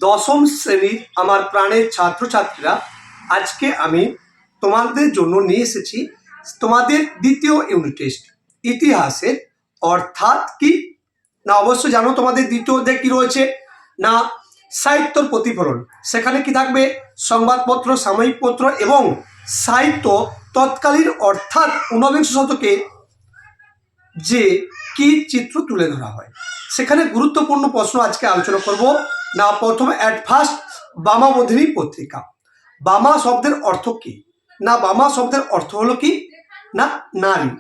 দশম শ্রেণীর আমার প্রাণের ছাত্রছাত্রীরা, আজকে আমি তোমাদের জন্য নিয়ে এসেছি তোমাদের দ্বিতীয় ইউনিট টেস্ট ইতিহাসের। অর্থাৎ কি না, অবশ্যই জানো তোমাদের দ্বিতীয় অধ্যায় কি রয়েছে না, সাহিত্যর প্রতিফলন। সেখানে কি থাকবে? সংবাদপত্র, সাময়িক পত্র এবং সাহিত্য তৎকালীন অর্থাৎ ঊনবিংশ শতকে যে কি চিত্র তুলে ধরা হয়। সেখানে গুরুত্বপূর্ণ প্রশ্ন আজকে আলোচনা করব না। প্রথমে অ্যাট ফার্স্ট বামাবোধিনী পত্রিকা। বামা শব্দের অর্থ কি না? বামা শব্দের অর্থ হলো কি না নারী।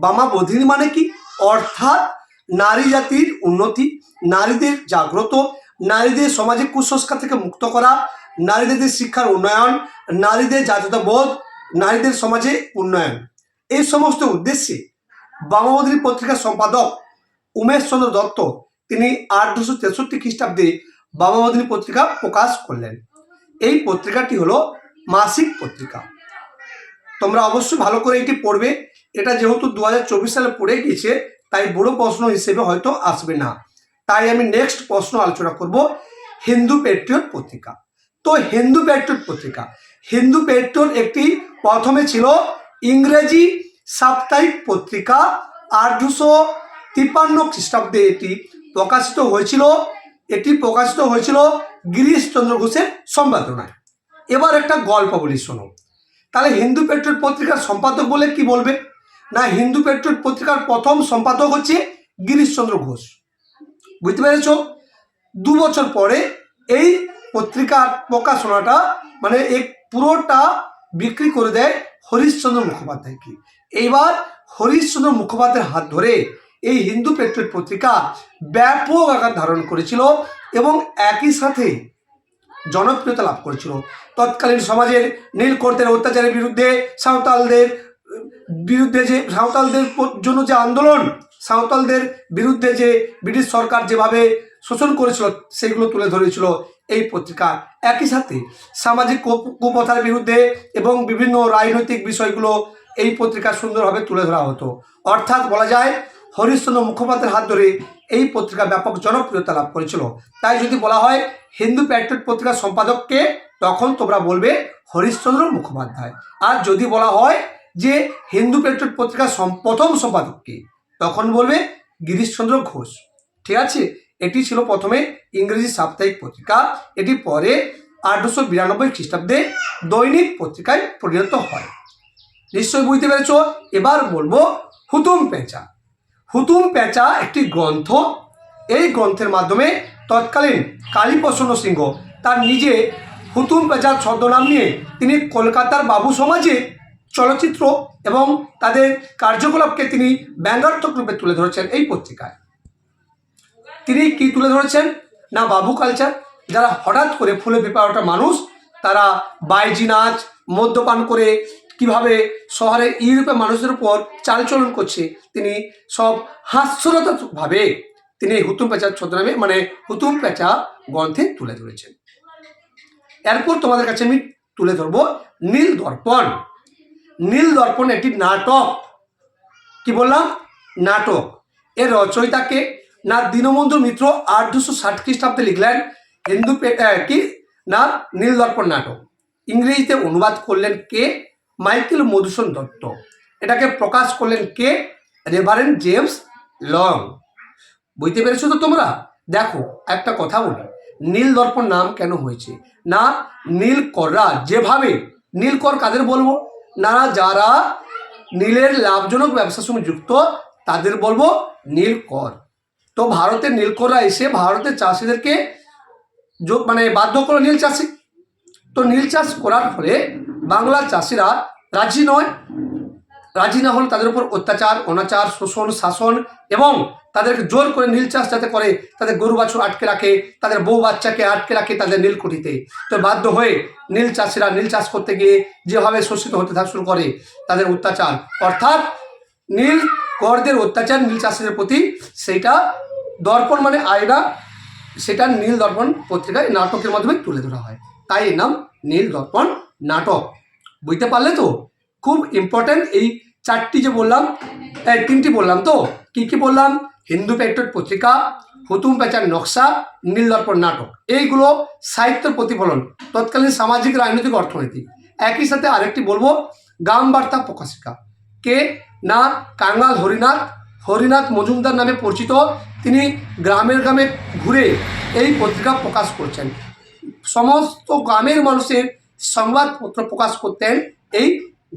বামাবোধিনী মানে কি? অর্থাৎ নারী জাতির উন্নতি, নারীদের জাগ্রত, নারীদের সমাজে কুসংস্কার থেকে মুক্ত করা, নারীদের শিক্ষার উন্নয়ন, নারীদের জাতীয়তাবোধ, নারীদের সমাজে উন্নয়ন, এই সমস্ত উদ্দেশ্যে বামাবোধিনী পত্রিকার সম্পাদক উমেশ চন্দ্র দত্ত তিনি 1863 খ্রিস্টাব্দে বামাবোধিনী পত্রিকা প্রকাশ করলেন। এই পত্রিকাটি হলো মাসিক পত্রিকা। তোমরা অবশ্যই ভালো করে এটি পড়বে। এটা যেহেতু 2024 সালে পড়ে গিয়েছে, তাই বড় প্রশ্ন হিসেবে হয়তো আসবে না। তাই আমি নেক্সট প্রশ্ন আলোচনা করব হিন্দু পেট্রিয়ট পত্রিকা। তো হিন্দু পেট্রিয়ট পত্রিকা, হিন্দু পেট্রিয়ট একটি প্রথমে ছিল ইংরেজি সাপ্তাহিক পত্রিকা। 1853 খ্রিস্টাব্দে এটি প্রকাশিত হয়েছিল। এটি প্রকাশিত হয়েছিল গিরিশচন্দ্র ঘোষের সম্পাদনায়। এবার একটা গল্প বলি, শোনো। তাহলে হিন্দু পেট্রিয়ট পত্রিকার সম্পাদক বলে কি বলবে না, হিন্দু পেট্রিয়ট পত্রিকার প্রথম সম্পাদক হচ্ছে গিরিশচন্দ্র ঘোষ। বুঝতে পেরেছ? 2 বছর পরে এই পত্রিকার প্রকাশনাটা মানে এই পুরোটা বিক্রি করে দেয় হরিশচন্দ্র মুখোপাধ্যায়কে। এইবার হরিশচন্দ্র মুখোপাধ্যায়ের হাত ধরে এই হিন্দু পেট্রিয়ট পত্রিকা ব্যাপক আকার ধারণ করেছিল এবং একই সাথে জনপ্রিয়তা লাভ করেছিল। তৎকালীন সমাজের নীলকরদের অত্যাচারের বিরুদ্ধে, সাঁওতালদের বিরুদ্ধে যে সাঁওতালদের জন্য যে আন্দোলন, সাঁওতালদের বিরুদ্ধে যে ব্রিটিশ সরকার যেভাবে শোষণ করেছিল সেগুলো তুলে ধরেছিল এই পত্রিকা। একই সাথে সামাজিক কুপ্রথার বিরুদ্ধে এবং বিভিন্ন রাজনৈতিক বিষয়গুলো এই পত্রিকা সুন্দরভাবে তুলে ধরা হতো। অর্থাৎ বলা যায় হরিশচন্দ্র মুখোপাধ্যায়ের হাত ধরে এই পত্রিকা ব্যাপক জনপ্রিয়তা লাভ করেছিল। তাই যদি বলা হয় হিন্দু পেট্রিয়ট পত্রিকার সম্পাদককে, তখন তোমরা বলবে হরিশচন্দ্র মুখোপাধ্যায়। আর যদি বলা হয় যে হিন্দু পেট্রিয়ট পত্রিকার প্রথম সম্পাদককে, তখন বলবে গিরিশচন্দ্র ঘোষ। ঠিক আছে? এটি ছিল প্রথমে ইংরেজি সাপ্তাহিক পত্রিকা। এটি পরে 1892 খ্রিস্টাব্দে দৈনিক পত্রিকায় পরিণত হয়। নিশ্চয়ই বুঝতে পেরেছ? এবার বলবো হুতুম প্যাঁচা। হুতুম প্যাঁচা একটি গ্রন্থ। এই গ্রন্থের মাধ্যমে তৎকালীন কালীপ্রসন্ন সিংহ তার নিজে হুতুম প্যাঁচার ছদ্মনাম নিয়ে তিনি কলকাতার বাবু সমাজে চলচ্চিত্র এবং তাদের কার্যকলাপকে তিনি ব্যঙ্গাত্মক রূপে তুলে ধরেছেন এই পত্রিকায়। তিনি কি তুলে ধরেছেন না, বাবু কালচার। যারা হঠাৎ করে ফুলে ফেঁপে ওঠা মানুষ, তারা বাইজি নাচ, মদ্যপান করে কিভাবে শহরে ইউরোপের মানুষের উপর চালচলন করছে, তিনি সব হাস্যরতাভাবে তিনি হুতুম প্যাঁচার ছদ্মনামে মানে হুতুম প্যাঁচা গ্রন্থে তুলে ধরেছেন। এরপর তোমাদের কাছে আমি তুলে ধরবো নীল দর্পণ। নীল দর্পণ একটি নাটক। কি বললাম? নাটক। এর রচয়িতাকে না দীনবন্ধু মিত্র 1860 খ্রিস্টাব্দে লিখলেন হিন্দু কি না নীল দর্পণ নাটক। ইংরেজিতে অনুবাদ করলেন কে? মাইকেল মধুসূদন দত্ত। এটাকে প্রকাশ করলেন কে? Reverend James long. বুঝতে পেরেছো তো তোমরা? দেখো একটা কথা বলি, নীল দর্পণ নাম কেন হয়েছে না, নীলকররা যেভাবে, নীলকর কাদের বলবো না, যারা নীলের লাভজনক ব্যবসার সঙ্গে যুক্ত তাদের বলবো নীলকর। তো ভারতের নীলকররা এসে ভারতের চাষিদেরকে মানে বাধ্য করে নীল চাষি। তো নীল চাষ করার ফলে বাংলার চাষিরা রাজি নয়। রাজি না হলে তাদের উপর অত্যাচার, অনাচার, শোষণ, শাসন এবং তাদেরকে জোর করে নীল চাষ যাতে করে, তাদের গরু বাছুর আটকে রাখে, তাদের বউ বাচ্চাকে আটকে রাখে তাদের নীলকুঠিতে। তো বাধ্য হয়ে নীল চাষিরা নীল চাষ করতে গিয়ে যেভাবে শোষিত হতে শুরু করে, তাদের অত্যাচার অর্থাৎ নীল করদের অত্যাচার নীল চাষিদের প্রতি, সেইটা দর্পণ মানে আয়না, সেটা নীল দর্পণ পত্রিকায় নাটকের মাধ্যমে তুলে ধরা হয়। তাই এর নাম নীল দর্পণ নাটক। বুঝতে পারলে তো? খুব ইম্পর্টেন্ট এই চারটি যে বললাম, তিনটি বললাম তো। কি কি বললাম? হিন্দু পেট্রিয়ট পত্রিকা, হুতুম প্যাঁচার নকশা, নীলদর্পণ নাটক, এইগুলো সাহিত্যের প্রতিফলন, তৎকালীন সামাজিক, রাজনৈতিক, অর্থনৈতিক। একই সাথে আরেকটি বলবো, গ্রাম বার্তা প্রকাশিকা। কে না, কাঙাল হরিনাথ মজুমদার নামে পরিচিত। তিনি গ্রামের গ্রামে ঘুরে এই পত্রিকা প্রকাশ করছেন। সমস্ত গ্রামের মানুষের সংবাদপত্র প্রকাশ করতেন এই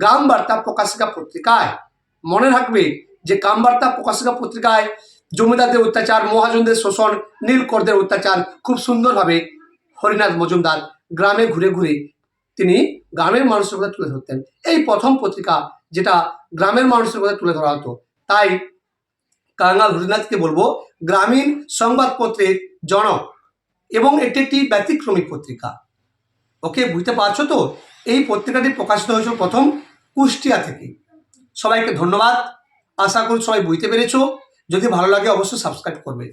গ্রাম বার্তা প্রকাশিকা পত্রিকায়। মনে রাখবে যে গ্রাম বার্তা প্রকাশিকা পত্রিকায় জমিদারদের অত্যাচার, মহাজনদের শোষণ, নীলকরদের অত্যাচার খুব সুন্দরভাবে হরিনাথ মজুমদার গ্রামে ঘুরে ঘুরে তিনি গ্রামের মানুষের কথা তুলে ধরতেন। এই প্রথম পত্রিকা যেটা গ্রামের মানুষের কথা তুলে ধরা হতো। তাই কাঙাল হরিনাথকে বলবো গ্রামীণ সংবাদপত্রের জনক, এবং এটি একটি ব্যতিক্রমী পত্রিকা। ওকে, বুঝতে পারছো তো? এই পত্রিকাটি প্রকাশিত হয়েছিল প্রথম কুষ্টিয়া থেকে। সবাইকে ধন্যবাদ। আশা করি সবাই বুঝতে পেরেছো। যদি ভালো লাগে অবশ্যই সাবস্ক্রাইব করবে।